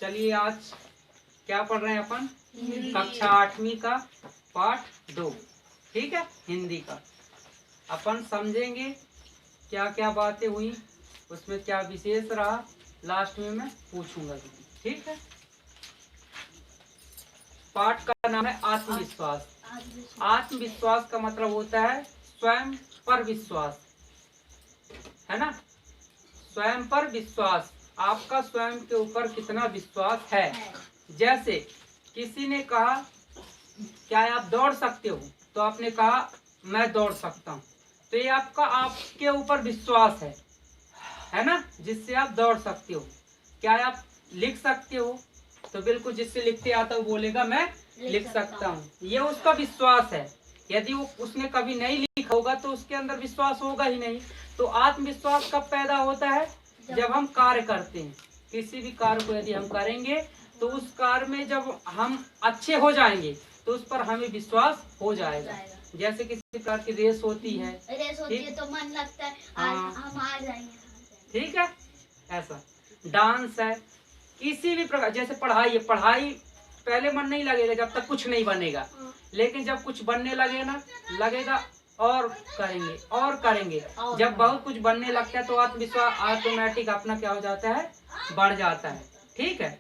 चलिए आज क्या पढ़ रहे हैं अपन? कक्षा 8वीं का पाठ 2, ठीक है, हिंदी का। अपन समझेंगे क्या क्या बातें हुई, उसमें क्या विशेष रहा, लास्ट में मैं पूछूंगा, ठीक है। पाठ का नाम है आत्मविश्वास। आत्मविश्वास का मतलब होता है स्वयं पर विश्वास, है ना। स्वयं पर विश्वास, आपका स्वयं के ऊपर कितना विश्वास है। जैसे किसी ने कहा क्या आप दौड़ सकते हो, तो आपने कहा मैं दौड़ सकता हूँ, तो ये आपके ऊपर विश्वास है ना, जिससे आप दौड़ सकते हो। क्या आप लिख सकते हो, तो बिल्कुल जिससे लिखते आता है वो बोलेगा मैं लिख सकता हूँ, ये उसका विश्वास है। यदि वो उसने कभी नहीं लिखा होगा तो उसके अंदर विश्वास होगा ही नहीं। तो आत्मविश्वास कब पैदा होता है? जब हम कार्य करते हैं, किसी भी कार्य को यदि हम करेंगे तो उस कार्य में जब हम अच्छे हो जाएंगे तो उस पर हमें विश्वास हो जाएगा। जैसे किसी प्रकार की रेस होती है, तो मन लगता है हम हार जाएंगे, ठीक है। ऐसा डांस है, किसी भी प्रकार, जैसे पढ़ाई है, पढ़ाई पहले मन नहीं लगेगा जब तक कुछ नहीं बनेगा, लेकिन जब कुछ बनने लगेगा और करेंगे और करेंगे। जब बहुत कुछ बनने लगता है तो आत्मविश्वास ऑटोमेटिक अपना क्या हो जाता है, बढ़ जाता है, ठीक है।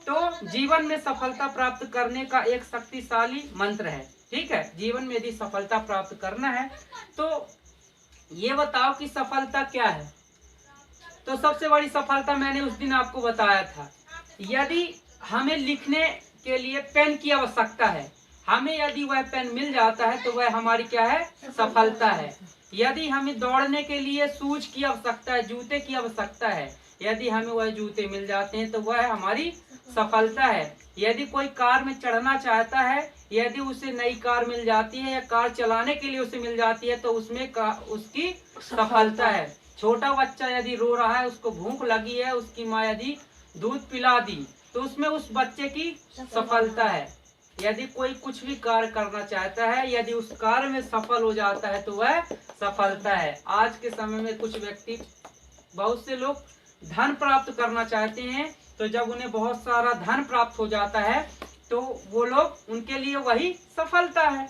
तो जीवन में सफलता प्राप्त करने का एक शक्तिशाली मंत्र है, ठीक है। जीवन में यदि सफलता प्राप्त करना है तो ये बताओ कि सफलता क्या है। तो सबसे बड़ी सफलता मैंने उस दिन आपको बताया था, यदि हमें लिखने के लिए पेन की आवश्यकता है, हमें यदि वह पेन मिल जाता है तो वह हमारी क्या है, सफलता है। यदि हमें दौड़ने के लिए शूज की आवश्यकता है, जूते की आवश्यकता है, यदि हमें वह जूते मिल जाते हैं तो वह हमारी सफलता है। यदि कोई कार में चढ़ना चाहता है, यदि उसे नई कार मिल जाती है या कार चलाने के लिए उसे मिल जाती है तो उसमें उसकी सफलता है। छोटा बच्चा यदि रो रहा है, उसको भूख लगी है, उसकी माँ यदि दूध पिला दी तो उसमें उस बच्चे की सफलता है। यदि कोई कुछ भी कार्य करना चाहता है, यदि उस कार्य में सफल हो जाता है तो वह सफलता है। आज के समय में कुछ व्यक्ति, बहुत से लोग धन प्राप्त करना चाहते हैं, तो जब उन्हें बहुत सारा धन प्राप्त हो जाता है तो वो लोग, उनके लिए वही सफलता है।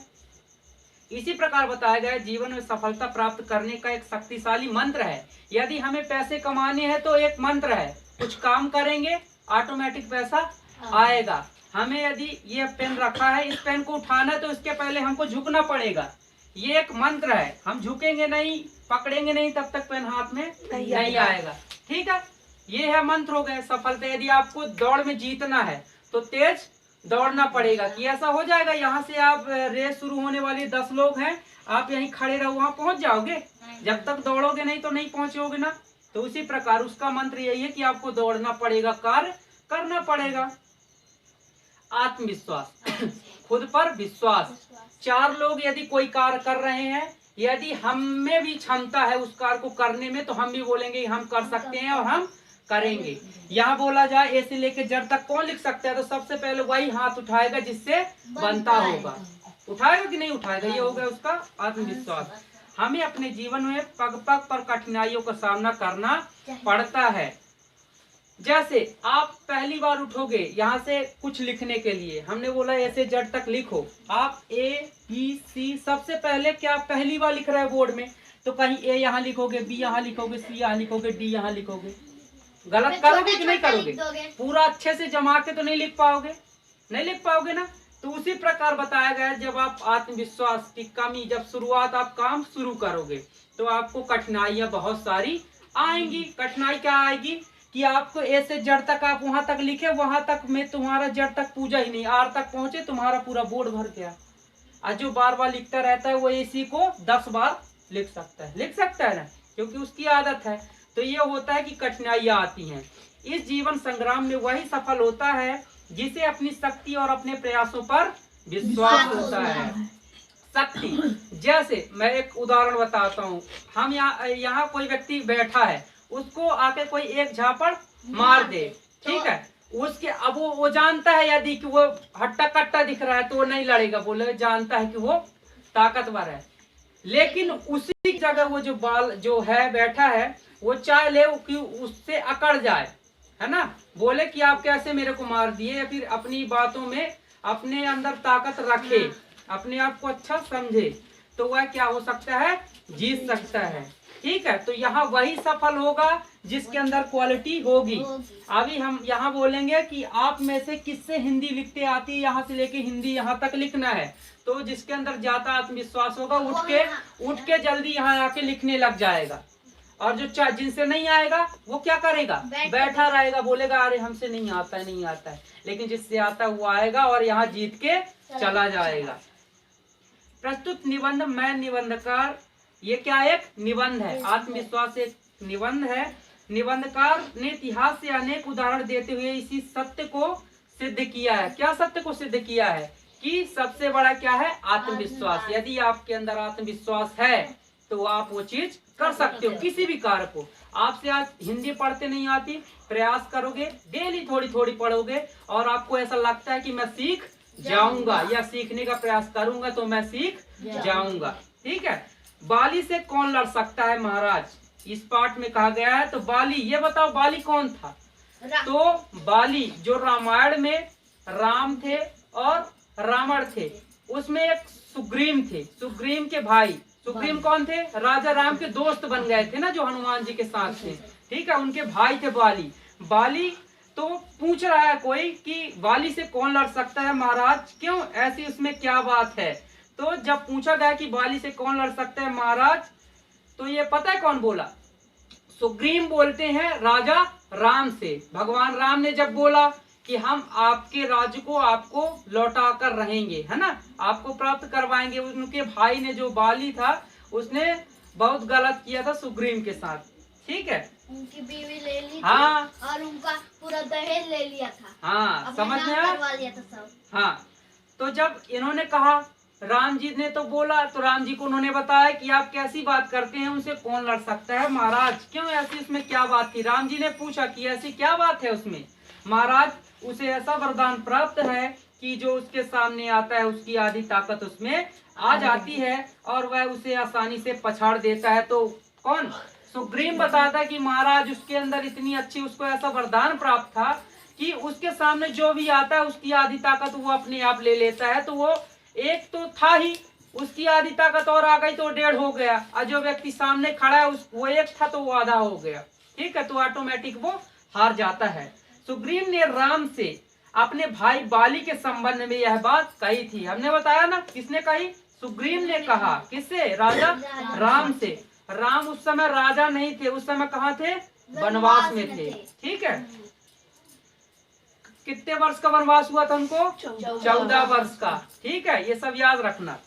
इसी प्रकार बताया गया जीवन में सफलता प्राप्त करने का एक शक्तिशाली मंत्र है। यदि हमें पैसे कमाने हैं तो एक मंत्र है, कुछ काम करेंगे ऑटोमेटिक पैसा आएगा। हमें यदि ये पेन रखा है, इस पेन को उठाना है तो इसके पहले हमको झुकना पड़ेगा, ये एक मंत्र है। हम झुकेंगे नहीं, पकड़ेंगे नहीं, तब तक पेन हाथ में नहीं आएगा, ठीक है। ये है मंत्र हो गए सफलता। यदि आपको दौड़ में जीतना है तो तेज दौड़ना पड़ेगा, कि ऐसा हो जाएगा यहाँ से आप रेस शुरू होने वाली 10 लोग हैं, आप यहीं खड़े रहो, वहां पहुंच जाओगे? जब तक दौड़ोगे नहीं तो नहीं पहुंचोगे ना। तो उसी प्रकार उसका मंत्र यही है कि आपको दौड़ना पड़ेगा, कार्य करना पड़ेगा। आत्मविश्वास, खुद पर विश्वास। 4 लोग यदि कोई कार्य कर रहे हैं, यदि हम में भी क्षमता है उस कार्य को करने में, तो हम भी बोलेंगे हम कर सकते हैं और हम करेंगे। यहाँ बोला जाए ए से लेके जेड तक कौन लिख सकता है, तो सबसे पहले वही हाथ उठाएगा जिससे बनता होगा। उठाएगा कि नहीं उठाएगा, ये हो गया उसका आत्मविश्वास। हमें अपने जीवन में पग पग पर कठिनाइयों का सामना करना पड़ता है। जैसे आप पहली बार उठोगे यहाँ से कुछ लिखने के लिए, हमने बोला ऐसे जेड तक लिखो, आप ए बी सी, सबसे पहले क्या पहली बार लिख रहे हैं बोर्ड में, तो कहीं ए यहाँ लिखोगे, बी यहाँ लिखोगे, सी यहाँ लिखोगे, डी यहाँ लिखोगे, गलत करोगे कि नहीं करोगे? पूरा अच्छे से जमा के तो नहीं लिख पाओगे ना। तो उसी प्रकार बताया गया, जब आप आत्मविश्वास की कमी, जब शुरुआत आप काम शुरू करोगे तो आपको कठिनाइयां बहुत सारी आएंगी। कठिनाई क्या आएगी कि आपको ए से जड़ तक आप वहां तक लिखे, वहां तक में तुम्हारा जड़ तक पूजा ही नहीं, आर तक पहुंचे तुम्हारा पूरा बोर्ड भर गया। और जो बार बार लिखता रहता है वो इसी को 10 बार लिख सकता है ना, क्योंकि उसकी आदत है। तो ये होता है कि कठिनाइयां आती हैं। इस जीवन संग्राम में वही सफल होता है जिसे अपनी शक्ति और अपने प्रयासों पर विश्वास होता है। शक्ति, जैसे मैं एक उदाहरण बताता हूँ। हम यहाँ कोई व्यक्ति बैठा है, उसको आके कोई एक झापड़ मार दे, ठीक है, उसके अब वो जानता है यदि कि वो हट्टा कट्टा दिख रहा है तो वो नहीं लड़ेगा, बोले जानता है कि वो ताकतवर है। लेकिन उसी जगह वो जो बाल जो है बैठा है, वो चाह ले कि उससे अकड़ जाए, है ना, बोले कि आप कैसे मेरे को मार दिए, या फिर अपनी बातों में अपने अंदर ताकत रखे, अपने आप को अच्छा समझे, तो वह क्या हो सकता है, जीत सकता है। ठीक है, तो यहाँ वही सफल होगा जिसके अंदर क्वालिटी होगी। अभी हम यहाँ बोलेंगे कि आप में से किससे हिंदी लिखते आती है, यहाँ से लेके हिंदी यहाँ तक लिखना है, तो जिसके अंदर ज्यादा आत्मविश्वास होगा उठ के जल्दी यहाँ आके लिखने लग जाएगा। और जो जिनसे नहीं आएगा वो क्या करेगा, बैठा रहेगा, बोलेगा अरे हमसे नहीं आता है, नहीं आता है। लेकिन जिससे आता है वो आएगा और यहाँ जीत के चला जाएगा। प्रस्तुत निबंध मैं निबंधकार, ये क्या एक निबंध है, आत्मविश्वास एक निबंध है। निबंधकार ने इतिहास से अनेक उदाहरण देते हुए इसी सत्य को सिद्ध किया है। क्या सत्य को सिद्ध किया है कि सबसे बड़ा क्या है, आत्मविश्वास। यदि आपके अंदर आत्मविश्वास है तो आप वो चीज कर सकते हो, किसी भी कार्य को। आपसे आज हिंदी पढ़ते नहीं आती, प्रयास करोगे, डेली थोड़ी थोड़ी पढ़ोगे और आपको ऐसा लगता है कि मैं सीख जाऊंगा या सीखने का प्रयास करूंगा तो मैं सीख जाऊंगा। ठीक है, बाली से कौन लड़ सकता है महाराज, इस पाठ में कहा गया है। तो बाली, ये बताओ बाली कौन था। तो बाली जो रामायण में राम थे और रावण थे, उसमें एक सुग्रीव थे, सुग्रीव के भाई। सुग्रीव कौन थे, राजा राम के दोस्त बन गए थे ना, जो हनुमान जी के साथ थे। ठीक है, उनके भाई थे बाली। बाली तो पूछ रहा है कोई कि बाली से कौन लड़ सकता है महाराज, क्यों, ऐसी उसमें क्या बात है। तो जब पूछा गया कि बाली से कौन लड़ सकता है महाराज, तो ये पता है कौन बोला, सुग्रीव बोलते हैं राजा राम से। भगवान राम ने जब बोला कि हम आपके राज्य को आपको लौटा कर रहेंगे, है ना, आपको प्राप्त करवाएंगे, उनके भाई ने जो बाली था उसने बहुत गलत किया था सुग्रीव के साथ। ठीक है, उनकी बीवी ले ली हाँ, थी और उनका पूरा दहेज ले लिया था। हाँ, समझ में आया, करवा लिया था सब। हाँ, तो जब इन्होंने कहा, राम जी ने तो बोला, तो राम जी को उन्होंने बताया कि आप कैसी बात करते हैं, उनसे कौन लड़ सकता है महाराज, क्यों, ऐसी उसमें क्या बात थी। राम जी ने पूछा कि ऐसी क्या बात है उसमें महाराज, उसे ऐसा वरदान प्राप्त है कि जो उसके सामने आता है उसकी आधी ताकत उसमें आ जाती है और वह उसे आसानी से पछाड़ देता है। तो कौन, सुग्रीव बताता कि महाराज उसके अंदर इतनी अच्छी, उसको ऐसा वरदान प्राप्त था कि उसके सामने जो भी आता है उसकी आधी ताकत वो अपने आप ले लेता है। तो वो एक तो था ही, उसकी आधी ताकत और आ गई तो 1.5 हो गया, और जो व्यक्ति सामने खड़ा है वो 1 था तो वो आधा हो गया। ठीक है, तो ऑटोमेटिक वो हार जाता है। सुग्रीव ने राम से अपने भाई बाली के संबंध में यह बात कही थी। हमने बताया ना, किसने कही, सुग्रीव ने कहा, किससे, राजा राम से। राम उस समय राजा नहीं थे, उस समय कहाँ थे, वनवास में थे। ठीक है, कितने वर्ष का वनवास हुआ था उनको, 14 वर्ष का। ठीक है, ये सब याद रखना।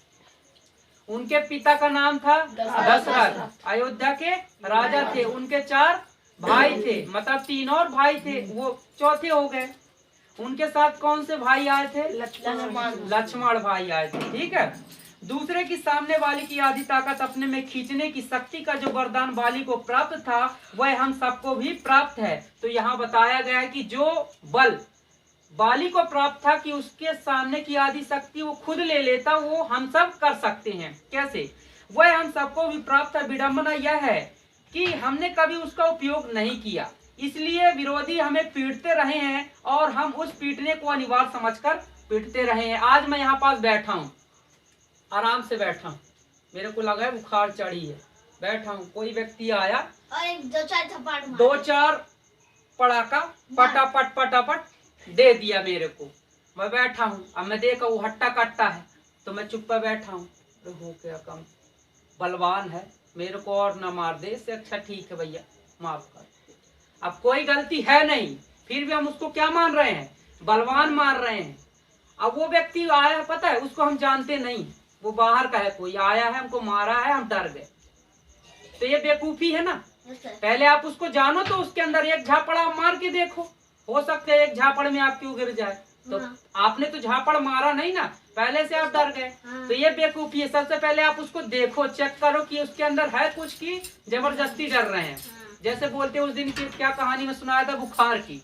उनके पिता का नाम था दशरथ, अयोध्या के राजा थे। उनके 4 भाई थे, मतलब 3 और भाई थे, वो चौथे हो गए। उनके साथ कौन से भाई आए थे, लक्ष्मण भाई आए थे। ठीक है, दूसरे की सामने वाली की आधी ताकत अपने में खींचने की शक्ति का जो वरदान बाली को प्राप्त था वह हम सबको भी प्राप्त है। तो यहाँ बताया गया है कि जो बल बाली को प्राप्त था कि उसके सामने की आधी शक्ति वो खुद ले लेता, वो हम सब कर सकते हैं। कैसे, वह हम सबको भी प्राप्त है। विडंबना यह है कि हमने कभी उसका उपयोग नहीं किया, इसलिए विरोधी हमें पीटते रहे हैं और हम उस पीटने को अनिवार्य समझकर पीटते रहे हैं। आज मैं यहाँ पास बैठा हूँ, आराम से बैठा हूँ, मेरे को लगा है बुखार चढ़ी है, बैठा हूँ, कोई व्यक्ति आया और 2-4 थप्पड़ 2-4 पड़ाका पटापट पटापट दे दिया मेरे को। मैं बैठा हूँ, अब मैं देखा वो हट्टा कट्टा है तो मैं चुप पर बैठा हूँ, हो क्या कम बलवान है, मेरे को और न मार दे, इससे अच्छा ठीक है भैया माफ कर। अब कोई गलती है नहीं, फिर भी हम उसको क्या मान रहे हैं, बलवान मान रहे हैं। अब वो व्यक्ति आया, पता है उसको हम जानते नहीं, वो बाहर का है, कोई आया है हमको मारा है, हम डर गए, तो ये बेवकूफी है ना। पहले आप उसको जानो तो उसके अंदर एक झापड़ा मार के देखो, हो सकता है एक झापड़ में आप क्यों गिर जाए। तो आपने तो झापड़ मारा नहीं ना, पहले से आप डर गए, तो ये बेवकूफी है। सबसे पहले आप उसको देखो, चेक करो कि उसके अंदर है कुछ की जबरदस्ती डर रहे हैं। जैसे बोलते उस दिन की क्या कहानी में सुनाया था, बुखार की,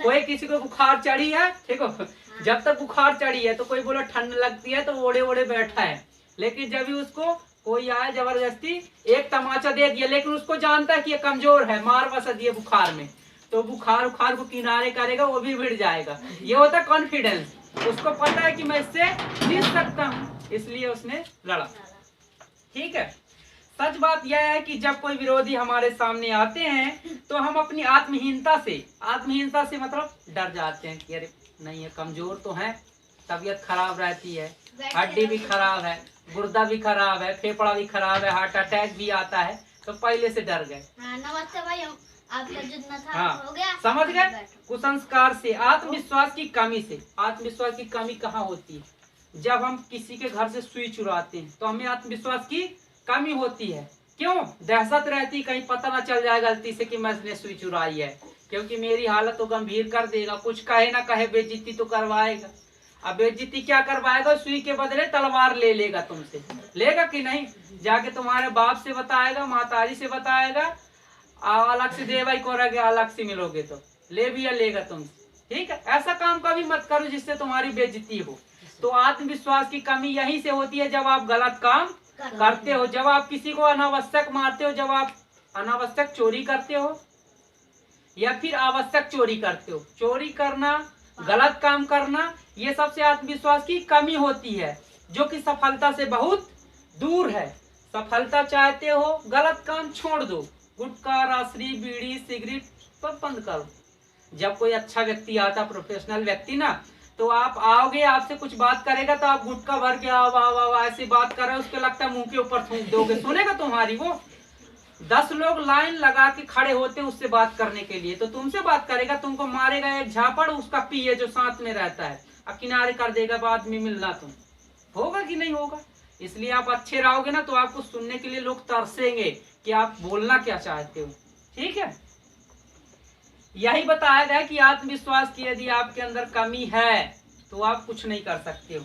कोई किसी को बुखार चढ़ी है, ठीक है, जब तक बुखार चढ़ी है तो कोई बोला ठंड लगती है तो ओढ़े ओढ़े बैठा है, लेकिन जब भी उसको कोई आया जबरदस्ती एक तमाचा दे दिया, लेकिन उसको जानता है कि ये कमजोर है, मार बसा दिए बुखार में, तो बुखार उखार को किनारे करेगा, वो भी मिट जाएगा। ये होता है कॉन्फिडेंस। उसको पता है कि मैं इससे जीत सकता हूँ, इसलिए उसने लड़ा। ठीक है। सच बात यह है कि जब कोई विरोधी हमारे सामने आते हैं तो हम अपनी आत्महीनता से मतलब डर जाते हैं कि अरे नहीं, ये कमजोर तो है, तबीयत खराब रहती है, हड्डी भी खराब है, गुर्दा भी खराब है, फेफड़ा भी खराब है, हार्ट अटैक भी आता है, तो पहले से डर गए। नमस्ते भाई, आपका जितना था हाँ, हो गया, समझ गए। कुसंस्कार से, आत्मविश्वास की कमी से। आत्मविश्वास की कमी कहाँ होती है? जब हम किसी के घर से सुई चुराते हैं तो हमें आत्मविश्वास की कमी होती है। क्यों? दहशत रहती, कहीं पता ना चल जाए गलती से कि मैं इसने सुई चुराई है, क्योंकि मेरी हालत तो गंभीर कर देगा, कुछ कहे ना कहे बेइज्जती तो करवाएगा। अब बेइज्जती क्या करवाएगा? सुई के बदले तलवार ले लेगा तुमसे, लेगा कि नहीं? जाके तुम्हारे बाप से बताएगा, माताजी से बताएगा, अलग से देवाई को रगे, अलग से मिलोगे तो ले भी लेगा तुमसे। ठीक है, ऐसा काम कभी मत करो जिससे तुम्हारी बेइज्जती हो। तो आत्मविश्वास की कमी यहीं से होती है जब आप गलत काम करते हो, जब आप किसी को अनावश्यक मारते हो, जब आप अनावश्यक चोरी करते हो या फिर आवश्यक चोरी करते हो। चोरी करना, गलत काम करना, ये सबसे आत्मविश्वास की कमी होती है, जो कि सफलता से बहुत दूर है। सफलता चाहते हो, गलत काम छोड़ दो, गुटखा, रासरी, बीड़ी, सिगरेट सब बंद करो। जब कोई अच्छा व्यक्ति आता, प्रोफेशनल व्यक्ति ना, तो आप आओगे, आपसे कुछ बात करेगा तो आप गुटखा भर के वाह वाह वाह ऐसी बात कर रहे हो, उसको लगता है मुंह के ऊपर थूक दोगे, सुनेगा तुम्हारी वो? 10 लोग लाइन लगा के खड़े होते हैं उससे बात करने के लिए, तो तुमसे बात करेगा, तुमको मारेगा एक झापड़, उसका पिए जो साथ में रहता है अब किनारे कर देगा, बाद में मिलना तुम, होगा कि नहीं होगा? इसलिए आप अच्छे रहोगे ना तो आपको सुनने के लिए लोग तरसेंगे कि आप बोलना क्या चाहते हो। ठीक है, यही बताया गया कि आत्मविश्वास की यदि आपके अंदर कमी है तो आप कुछ नहीं कर सकते हो।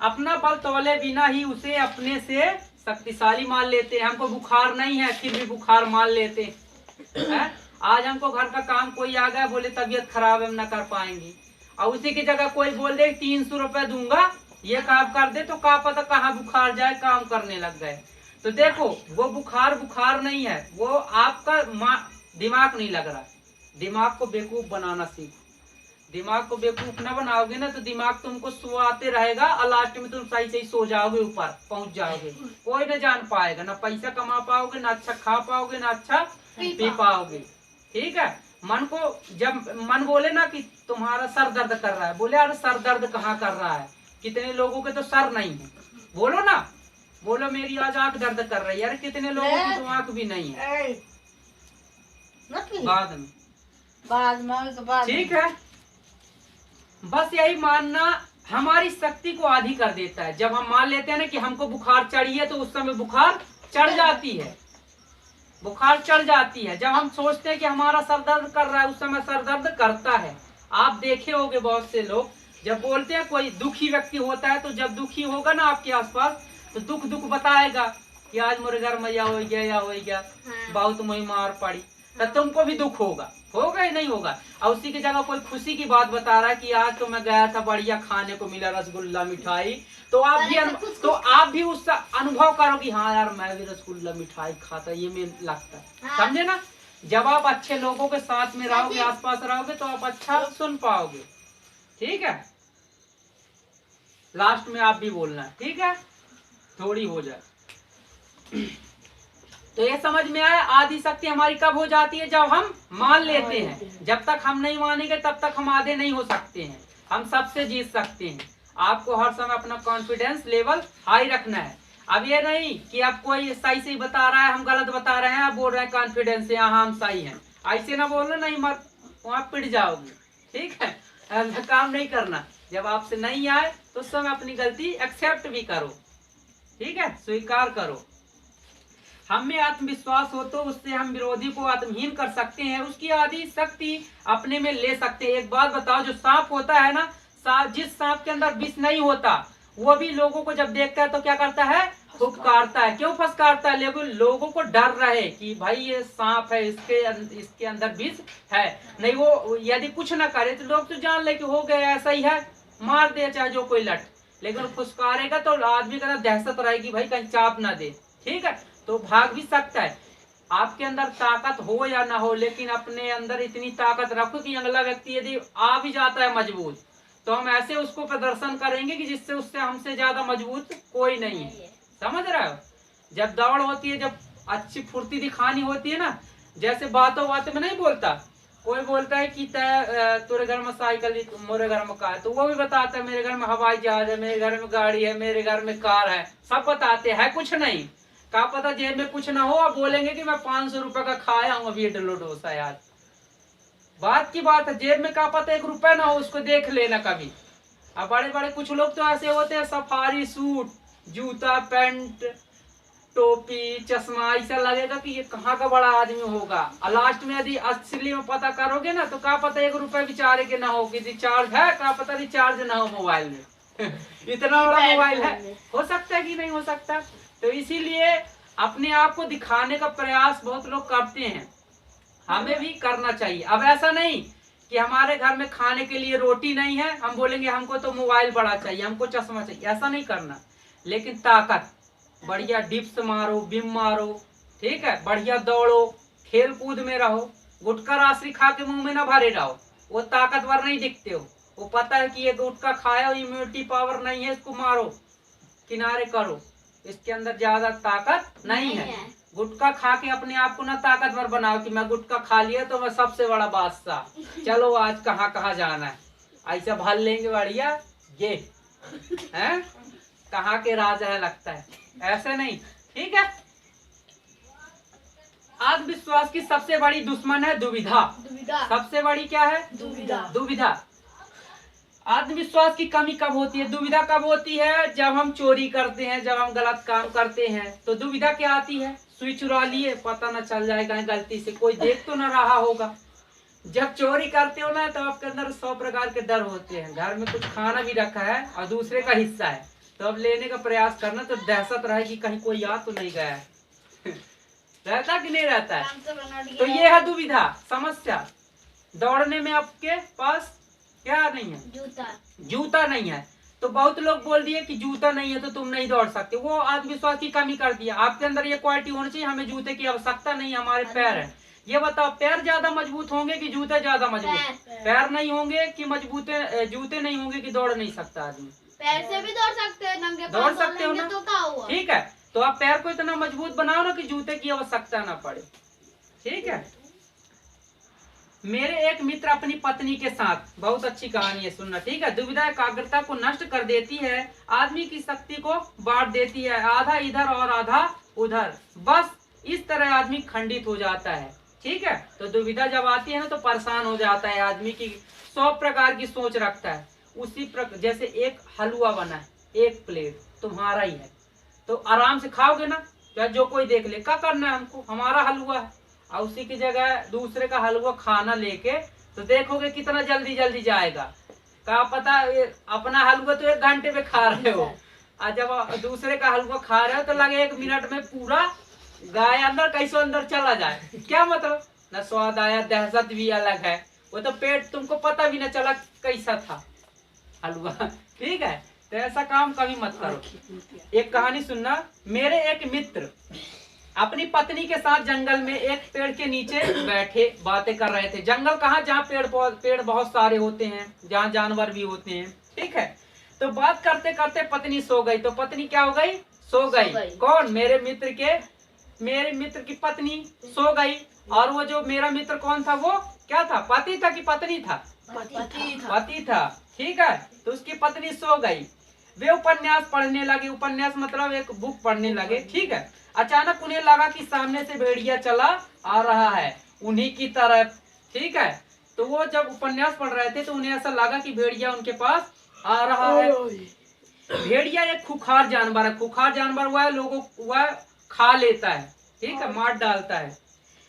अपना बल तोले बिना ही उसे अपने से शक्तिशाली मान लेते हैं। हमको बुखार नहीं है फिर भी बुखार मान लेते हैं। आज हमको घर का काम कोई आ गया, बोले तबीयत खराब है, हम न कर पाएंगे, और उसी की जगह कोई बोल दे 300 रुपए दूंगा, ये काम कर दे, तो क्या पता कहाँ बुखार जाए, काम करने लग गए। तो देखो, वो बुखार नहीं है, वो आपका दिमाग नहीं लग रहा। दिमाग को बेवकूफ बनाना सीखो। दिमाग को बेवकूफ न बनाओगे ना तो दिमाग तुमको सुआते रहेगा और लास्ट में तुम सही सही सो जाओगे, ऊपर पहुंच जाओगे, कोई न जान पाएगा, ना पैसा कमा पाओगे, ना अच्छा खा पाओगे, ना अच्छा पी पाओगे। ठीक है, मन को जब मन बोले ना कि तुम्हारा सर दर्द कर रहा है, बोले यार सर दर्द कहाँ कर रहा है, कितने लोगों के तो सर नहीं है, बोलो ना, बोलो मेरी आज आंख दर्द कर रही है, यार कितने लोगों की तो आंख भी नहीं है। बाद में ठीक है, बस यही मानना हमारी शक्ति को आधी कर देता है। जब हम मान लेते हैं ना कि हमको बुखार चढ़ी है तो उस समय बुखार चढ़ जाती है, बुखार चढ़ जाती है। जब हम सोचते हैं कि हमारा सर दर्द कर रहा है, उस समय सर दर्द करता है। आप देखे होंगे बहुत से लोग जब बोलते हैं, कोई दुखी व्यक्ति होता है तो जब दुखी होगा ना आपके आसपास तो दुख बताएगा कि आज मोरे घर मैया हो गया या हो गया, बहुत मुझे मार पड़ी, तो तुमको भी दुख होगा ही नहीं होगा। और उसी की जगह कोई खुशी की बात बता रहा है कि आज तो मैं गया था, बढ़िया खाने को मिला, रसगुल्ला मिठाई, तो आप भी उसका अनुभव करोगे, हाँ यार मैं भी रसगुल्ला मिठाई खाता, ये में लगता है। समझे ना? जब आप अच्छे लोगों के साथ में रहोगे, आसपास रहोगे, तो आप अच्छा सुन पाओगे। ठीक है, लास्ट में आप भी बोलना, ठीक है, थोड़ी हो जाए। तो ये समझ में आया, आधी शक्ति हमारी कब हो जाती है? जब हम मान लेते हैं। जब तक हम नहीं मानेंगे तब तक हम आधे नहीं हो सकते हैं, हम सबसे जीत सकते हैं। आपको हर समय अपना कॉन्फिडेंस लेवल हाई रखना है। अब ये नहीं कि आप कोई सही से बता रहा है, हम गलत बता रहे हैं, आप बोल रहे हैं कॉन्फिडेंस से यहाँ हम सही हैं, ऐसे ना बोलो, नहीं मत, वहाँ पिट जाओगे। ठीक है, ऐसा काम नहीं करना। जब आपसे नहीं आए तो उस समय अपनी गलती एक्सेप्ट भी करो, ठीक है, स्वीकार करो। हम में आत्मविश्वास हो तो उससे हम विरोधी को आत्महीन कर सकते हैं, उसकी आधी शक्ति अपने में ले सकते हैं। एक बात बताओ, जो सांप होता है ना, जिस सांप के अंदर विष नहीं होता, वो भी लोगों को जब देखता है तो क्या करता है? फुफकारता है। क्यों फुफकारता है? लेकिन लोगों को डर रहे कि भाई ये सांप है, इसके अंदर विष है। नहीं, वो यदि कुछ ना करे तो लोग तो जान ले कि हो गया, ऐसा ही है, मार दे चाहे जो कोई लट। लेकिन फुफकारेगा तो आदमी का दहशत रहेगी, भाई कहीं चाप ना दे। ठीक है, तो भाग भी सकता है। आपके अंदर ताकत हो या ना हो, लेकिन अपने अंदर इतनी ताकत रखो कि अगला व्यक्ति यदि आ भी जाता है मजबूत, तो हम ऐसे उसको प्रदर्शन करेंगे कि जिससे उससे हमसे ज्यादा मजबूत कोई नहीं है। समझ रहे हो? जब दौड़ होती है, जब अच्छी फुर्ती दिखानी होती है ना, जैसे बातों बातों में नहीं बोलता, कोई बोलता है कि तेरे घर में साइकिल, मेरे घर में कार, तो वो भी बताता है मेरे घर में हवाई जहाज है, मेरे घर में गाड़ी है, मेरे घर में कार है, सब बताते हैं। कुछ नहीं, क्या पता जेब में कुछ ना हो, अब बोलेंगे कि मैं 500 रुपए का खाया हूँ अभी इडली डोसा यार। बात की बात है, जेब में क्या पता 1 रुपया ना हो, उसको देख लेना कभी। अब बड़े बड़े कुछ लोग तो ऐसे होते हैं, सफारी सूट, जूता पैंट, टोपी, चश्मा, ऐसा लगेगा कि ये कहाँ का बड़ा आदमी होगा। और लास्ट में यदि असली में पता करोगे ना, तो क्या पता 1 रुपया बेचारे के ना हो, कि रिचार्ज है, क्या पता रिचार्ज ना हो मोबाइल में। इतना बड़ा मोबाइल है, हो सकता है कि नहीं हो सकता। तो इसीलिए अपने आप को दिखाने का प्रयास बहुत लोग करते हैं, हमें भी करना चाहिए। अब ऐसा नहीं कि हमारे घर में खाने के लिए रोटी नहीं है, हम बोलेंगे हमको तो मोबाइल बड़ा चाहिए, हमको चश्मा चाहिए, ऐसा नहीं करना। लेकिन ताकत, बढ़िया डिप्स मारो, बिम मारो, ठीक है, बढ़िया दौड़ो, खेल कूद में रहो, गुटखा राशि खा के मुंह में ना भरे रहो, वो ताकतवर नहीं दिखते हो। वो पता है कि ये गुटखा खाया, इम्यूनिटी पावर नहीं है, इसको मारो, किनारे करो, इसके अंदर ज्यादा ताकत नहीं है। गुटखा खा के अपने आप को ना ताकतवर बनाओ कि मैं गुटखा खा लिया तो मैं सबसे बड़ा बादशाह, चलो आज कहाँ कहाँ जाना है, ऐसा भर लेंगे बढ़िया, ये है कहाँ के राजा है लगता है, ऐसे नहीं, ठीक है। आत्मविश्वास की सबसे बड़ी दुश्मन है दुविधा। सबसे बड़ी क्या है? दुविधा। आत्मविश्वास की कमी कब होती है, दुविधा कब होती है? जब हम चोरी करते हैं, जब हम गलत काम करते हैं, तो दुविधा क्या आती है? सुई चुरा लिए, पता न चल जाएगा गलती से, कोई देख तो न रहा होगा। जब चोरी करते हो ना, तो आपके अंदर 100 प्रकार के डर होते हैं। घर में कुछ खाना भी रखा है और दूसरे का हिस्सा है, तो अब लेने का प्रयास करना, तो दहशत रहे कि कहीं कोई याद तो नहीं गया है। रहता कि नहीं रहता है? तो ये है दुविधा, समस्या। दौड़ने में आपके पास क्या नहीं है? जूता नहीं है। तो बहुत लोग बोल दिए कि जूता नहीं है तो तुम नहीं दौड़ सकते, वो आत्मविश्वास की कमी कर दिया। आपके अंदर ये क्वालिटी होनी चाहिए, हमें जूते की आवश्यकता नहीं, हमारे पैर है। ये बताओ, पैर ज्यादा मजबूत होंगे कि जूते ज्यादा मजबूत? पैर नहीं होंगे कि मजबूते, जूते नहीं होंगे कि दौड़ नहीं सकता आदमी? पैर से भी दौड़ सकते हैं, नंगे पाँव दौड़ सकते हो ना, तो क्या हुआ? ठीक है। तो आप पैर को इतना मजबूत बनाओ ना कि जूते की आवश्यकता ना पड़े, ठीक है। मेरे एक मित्र अपनी पत्नी के साथ, बहुत अच्छी कहानी है, सुनना, ठीक है। दुविधा एकाग्रता को नष्ट कर देती है, आदमी की शक्ति को बांट देती है, आधा इधर और आधा उधर, बस इस तरह आदमी खंडित हो जाता है, ठीक है। तो दुविधा जब आती है ना, तो परेशान हो जाता है आदमी की, 100 प्रकार की सोच रखता है। उसी प्रकार जैसे एक हलवा बना है, एक प्लेट तुम्हारा ही है, तो आराम से खाओगे ना, चाहे जो कोई देख ले, क्या करना है हमको, हमारा हलवा है। और उसी की जगह दूसरे का हलवा खाना लेके, तो देखोगे कितना जल्दी जल्दी जाएगा। क्या पता अपना हलवा तो 1 घंटे में खा रहे हो, और जब दूसरे का हलवा खा रहे हो तो लगे 1 मिनट में पूरा गाय अंदर कैसे अंदर चला जाए। क्या मतलब, न स्वाद आया, दहशत भी अलग है, वो तो पेट तुमको पता भी न चला कैसा था हलवा, ठीक है। तो ऐसा काम कभी मत करो। एक कहानी सुनना, मेरे एक मित्र अपनी पत्नी के साथ जंगल में एक पेड़ के नीचे बैठे बातें कर रहे थे। जंगल कहाँ, जहाँ पेड़ बहुत सारे होते हैं, जहाँ जानवर भी होते हैं, ठीक है। तो बात करते करते पत्नी सो गई। तो पत्नी क्या हो गई? सो गई। कौन? मेरे मित्र की पत्नी सो गई। और वो जो मेरा मित्र कौन था, वो क्या था, पति था कि पत्नी था? पति था, ठीक है। तो उसकी पत्नी सो गई। वे उपन्यास पढ़ने लगे, उपन्यास मतलब एक बुक पढ़ने लगे, ठीक है। अचानक उन्हें लगा कि सामने से भेड़िया चला आ रहा है उन्हीं की तरफ, ठीक है। तो वो जब उपन्यास पढ़ रहे थे तो उन्हें ऐसा लगा कि भेड़िया उनके पास आ रहा है। भेड़िया एक खुखार जानवर है, खुखार जानवर वह लोगों वह खा लेता है, ठीक है, मार डालता है।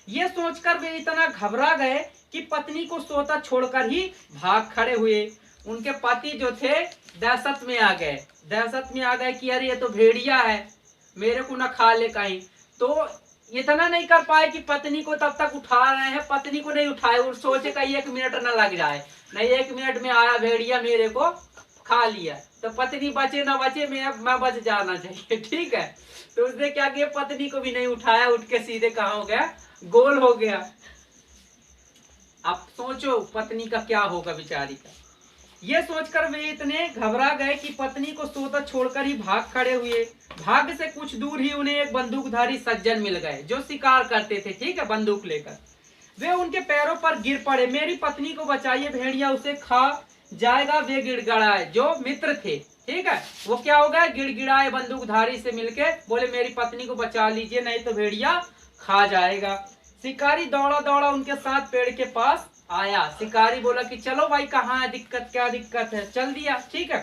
ये सोचकर वे इतना घबरा गए कि पत्नी को सोता छोड़कर ही भाग खड़े हुए। उनके पति जो थे दहशत में आ गए कि अरे ये तो भेड़िया है, मेरे को ना खा ले कहीं। तो इतना नहीं कर पाए कि पत्नी को तब तक उठा रहे हैं, पत्नी को नहीं उठाए, और सोचे कहीं 1 मिनट न लग जाए, नहीं 1 मिनट में आया भेड़िया मेरे को खा लिया। तो पत्नी बचे ना बचे, मैं बच जाना चाहिए, ठीक है। तो उसने क्या किया, पत्नी को भी नहीं उठाया, उठ के सीधे कहाँ हो गया, गोल हो गया। अब सोचो पत्नी का क्या होगा बेचारी का। ये सोचकर वे इतने घबरा गए कि पत्नी को सोता छोड़कर ही भाग खड़े हुए। भाग्य से कुछ दूर ही उन्हें एक बंदूकधारी सज्जन मिल गए जो शिकार करते थे, ठीक है, बंदूक लेकर। वे उनके पैरों पर गिर पड़े, मेरी पत्नी को बचाइए, भेड़िया उसे खा जाएगा। वे गिड़गिड़ाए, जो मित्र थे, ठीक है, वो क्या हो गया, गिड़गिड़ाए बंदूकधारी से मिलके, बोले मेरी पत्नी को बचा लीजिए, नहीं तो भेड़िया खा जाएगा। शिकारी दौड़ा दौड़ा उनके साथ पेड़ के पास आया। शिकारी बोला कि चलो भाई, कहाँ है दिक्कत, क्या दिक्कत है, चल दिया, ठीक है।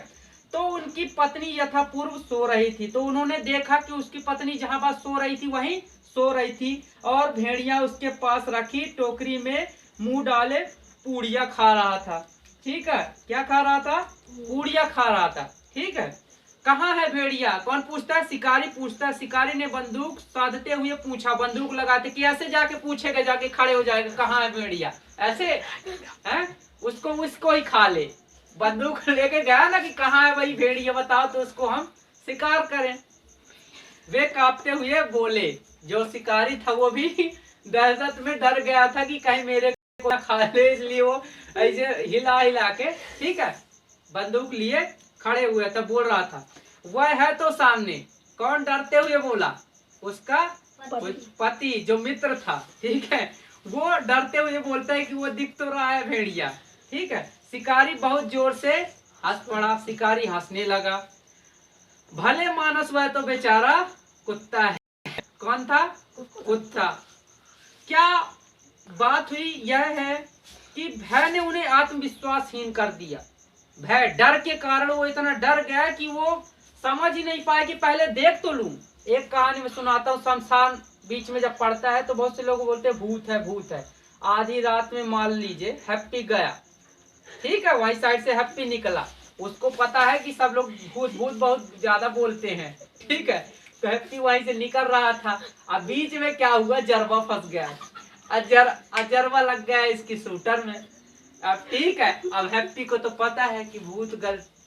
तो उनकी पत्नी यथापूर्व सो रही थी। तो उन्होंने देखा कि उसकी पत्नी जहां पास सो रही थी वहीं सो रही थी, और भेड़िया उसके पास रखी टोकरी में मुंह डाले पूड़िया खा रहा था, ठीक है। क्या खा रहा था, पूड़िया खा रहा था, ठीक है। कहाँ है भेड़िया, कौन पूछता है, शिकारी पूछता है। शिकारी ने बंदूक साधते हुए पूछा, बंदूक लगाते कि ऐसे जाके पूछेगा, जाके खड़े हो जाएगा कहाँ है भेड़िया, ऐसे है, उसको ही खा ले। बंदूक लेके गया ना कि कहाँ है भाई भेड़िया, बताओ तो उसको हम शिकार करें। वे कांपते हुए बोले, जो शिकारी था वो भी दहशत में डर गया था कि कहीं मेरे को खा ले, इसलिए वो ऐसे हिला हिला के, ठीक है, बंदूक लिए खड़े हुए। तब बोल रहा था, वह है तो सामने। कौन डरते हुए बोला, उसका पति जो मित्र था, ठीक है, वो डरते हुए बोलता है कि वो दिख तो रहा है भेड़िया, ठीक है। शिकारी बहुत जोर से हंस पड़ा। शिकारी हंसने लगा, भले मानस वह तो बेचारा कुत्ता है। कौन था, कुत्ता। क्या बात हुई यह है कि भय ने उन्हें आत्मविश्वासहीन कर दिया। भय, डर के कारण वो इतना डर गया कि वो समझ ही नहीं पाया कि पहले देख तो लूं। एक कहानी में सुनाता हूँ, शमशान बीच में जब पड़ता है तो बहुत से लोग बोलते हैं भूत है, भूत है। आधी रात में मान लीजिए हैप्पी गया, ठीक है, वही साइड से हैप्पी निकला। उसको पता है कि सब लोग भूत भूत बहुत ज्यादा बोलते हैं, ठीक है। तो हैप्पी वहीं से निकल रहा था। अब बीच में क्या हुआ, जरबा फंस गया, अजरबा लग गया इसकी सूटर में। अब ठीक है, अब हैप्पी को तो पता है कि भूत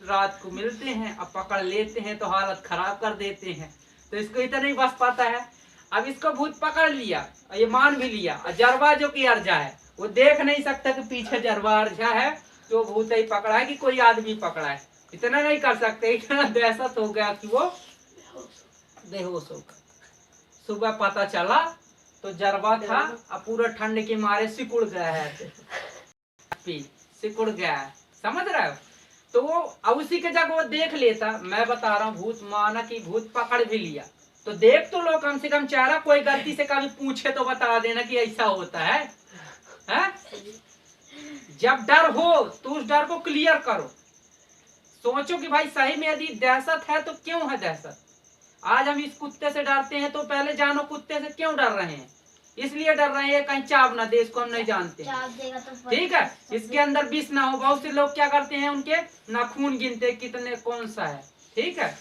रात को मिलते हैं, अब पकड़ लेते हैं तो हालत खराब कर देते हैं। तो इसको इतना नहीं बस पाता है। अब इसको भूत पकड़ लिया और ये मान भी लिया। जरबा जो कि अर्जा है, वो देख नहीं सकता कि पीछे जरबा अर्जा है, तो भूत ही पकड़ा है कि कोई आदमी पकड़ा है, इतना नहीं कर सकते। इतना दहशत हो गया कि वो बेहोश हो गया। सुबह पता चला तो जरबा था, अब पूरा ठंड के मारे सिकुड़ गया है, सिकुड़ गया है, समझ रहे हो। तो वो उसी के जगह वो देख लेता। मैं बता रहा हूँ, भूत माना कि भूत पकड़ भी लिया तो देख तो लो कम से कम, चेहरा कोई गलती से कभी पूछे तो बता देना कि ऐसा होता है? जब डर हो तो उस डर को क्लियर करो। सोचो कि भाई सही में यदि दहशत है तो क्यों है दहशत। आज हम इस कुत्ते से डरते हैं तो पहले जानो कुत्ते से क्यों डर रहे हैं। इसलिए डर रहे हैं कहीं चाव ना दे, इसको हम नहीं जानते, ठीक है, इसके अंदर विष ना हो। बहुत से लोग क्या करते हैं, उनके नाखून गिनते कितने कौन सा है, ठीक है।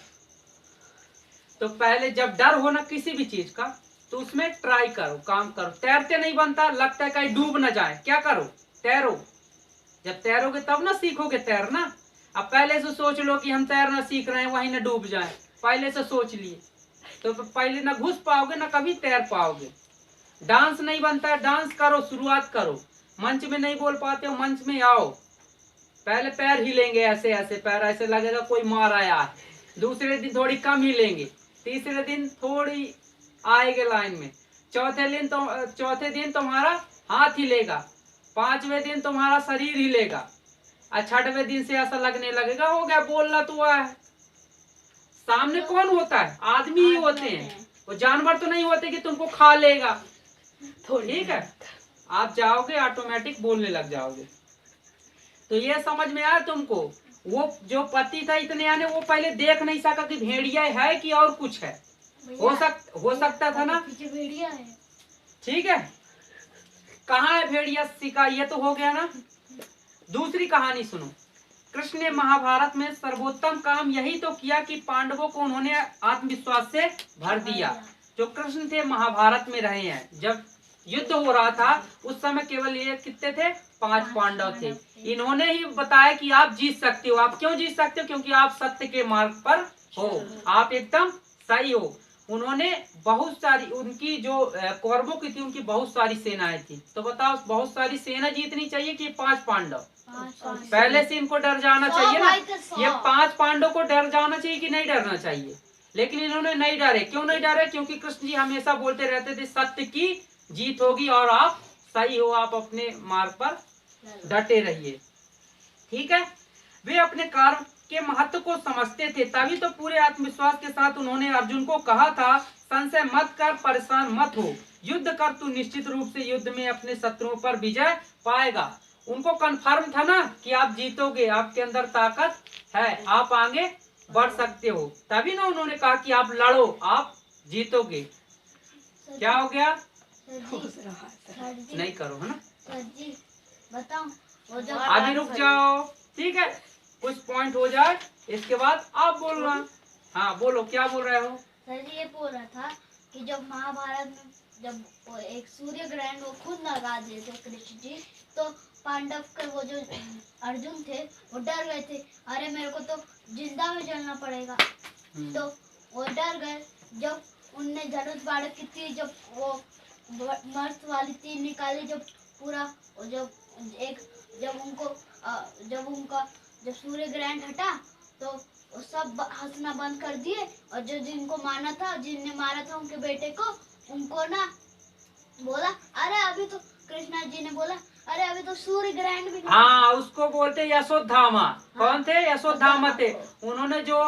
तो पहले जब डर हो ना किसी भी चीज का तो उसमें ट्राई करो, काम करो। तैरते नहीं बनता, लगता है कहीं डूब ना जाए, क्या करो, तैरो। जब तैरोगे तब ना सीखोगे तैरना। अब पहले से सोच लो कि हम तैरना सीख रहे हैं, वहीं ना डूब जाए, पहले से सोच लिए तो पहले ना घुस पाओगे ना कभी तैर पाओगे। डांस नहीं बनता, डांस करो, शुरुआत करो। मंच में नहीं बोल पाते हो, मंच में आओ, पहले पैर हिलेंगे ऐसे ऐसे, पैर ऐसे लगेगा कोई मार आया है। दूसरे दिन थोड़ी कम हिलेंगे, तीसरे दिन थोड़ी आएगे लाइन में, चौथे दिन तुम्हारा हाथ हिलेगा, पांचवें दिन तुम्हारा शरीर हिलेगा, और छठवें दिन से ऐसा लगने लगेगा हो गया बोलना तो है। सामने कौन होता है, आदमी ही होते हैं, वो जानवर तो नहीं होते कि तुमको खा लेगा, ठीक है। आप जाओगे ऑटोमेटिक बोलने लग जाओगे। तो ये समझ में आया तुमको। वो जो पति था इतने आने, वो पहले देख नहीं सका कि भेड़िया है कि और कुछ है। हो सकता था ना, भेड़िया है, ठीक है। कहाँ है भेड़िया, सिका, ये तो हो गया ना। दूसरी कहानी सुनो। कृष्ण ने महाभारत में सर्वोत्तम काम यही तो किया कि पांडवों को उन्होंने आत्मविश्वास से भर दिया। जो कृष्ण थे महाभारत में रहे हैं, जब युद्ध हो रहा था उस समय केवल ये कितने थे? 5 पांडव थे। इन्होंने ही बताया कि आप जीत सकते हो। आप क्यों जीत सकते हो? क्योंकि आप सत्य के मार्ग पर हो, आप एकदम सही हो। उन्होंने बहुत सारी, उनकी जो कौरवों की थी उनकी बहुत सारी सेनाएं थी। तो बताओ बहुत सारी सेना जीतनी चाहिए कि 5 पांडव? पहले से इनको डर जाना चाहिए ना। ये 5 पांडव को डर जाना चाहिए कि नहीं डरना चाहिए? लेकिन इन्होंने नहीं डरे। क्यों नहीं डरे? क्योंकि कृष्ण जी हमेशा बोलते रहते थे सत्य की जीत होगी और आप सही हो, आप अपने मार्ग पर डटे रहिए। ठीक है, वे अपने कार्य के महत्व को समझते थे, तभी तो पूरे आत्मविश्वास के साथ उन्होंने अर्जुन को कहा था संशय मत कर, परेशान मत हो, युद्ध कर, तू निश्चित रूप से युद्ध में अपने शत्रुओं पर विजय पाएगा। उनको कंफर्म था ना कि आप जीतोगे, आपके अंदर ताकत है, आप आगे बढ़ सकते हो। तभी ना उन्होंने कहा कि आप लड़ो, आप जीतोगे। क्या हो गया? नहीं करो, है ना? सर जी बताओ, वो जब अभी रुक जाओ, ठीक है, कुछ पॉइंट हो जाए इसके बाद आप बोलना। हाँ बोलो, क्या बोल रहे हो? सर जी ये बोल रहा था कि जब महाभारत में जब वो एक सूर्य ग्रहण वो खुद लगा दिए थे कृष्ण जी, तो पांडव के वो जो अर्जुन थे वो डर गए थे, अरे मेरे को तो जिंदा में जलना पड़ेगा। तो वो डर गए। जब उनने धनुष बाण की तीर, जब वो मर्द वाली तीर निकाली, जब पूरा जब उनका जब सूर्य ग्रहण हटा तो वो सब हंसना बंद कर दिए, और जो जिनको माना था, जिनने मारा था उनके बेटे को, उनको ना बोला, अरे अभी तो कृष्णा जी ने बोला, अरे अभी तो सूर्य ग्रहण भी नहीं। हाँ, उसको बोलते यशोधामा। कौन थे? यशोधामा थे। उन्होंने जो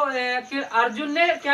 फिर अर्जुन ने क्या